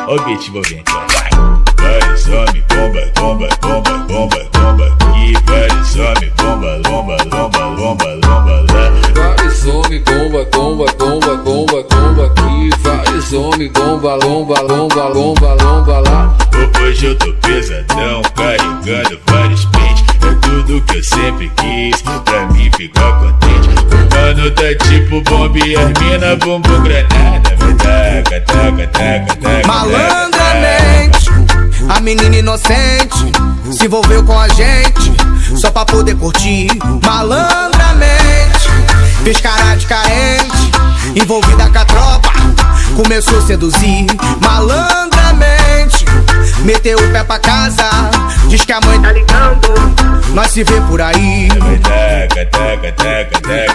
Ó o beat envolvente, ó. Vários homens, bomba, bomba, bomba, bomba, bomba. E vários homens, bomba, lomba, lomba, lomba, lomba lá. Vários homens, bomba, bomba, bomba, bomba, bomba aqui. Vários homens, bomba, lomba, lomba, lomba, lomba lá. Hoje eu tô pesadão, carregando vários pentes. É tudo que eu sempre quis, pra mim ficar contente. O mano tá tipo bomba e as mina bumbum granada. Vai taca, taca, taca, taca. Malandramente, a menina inocente se envolveu com a gente só pra poder curtir. Malandramente, fez cara de carente, envolvida com a tropa, começou a seduzir. Malandramente, meteu o pé pra casa, diz que a mãe tá ligando, nós se vê por aí. Vai taca, taca, taca, taca.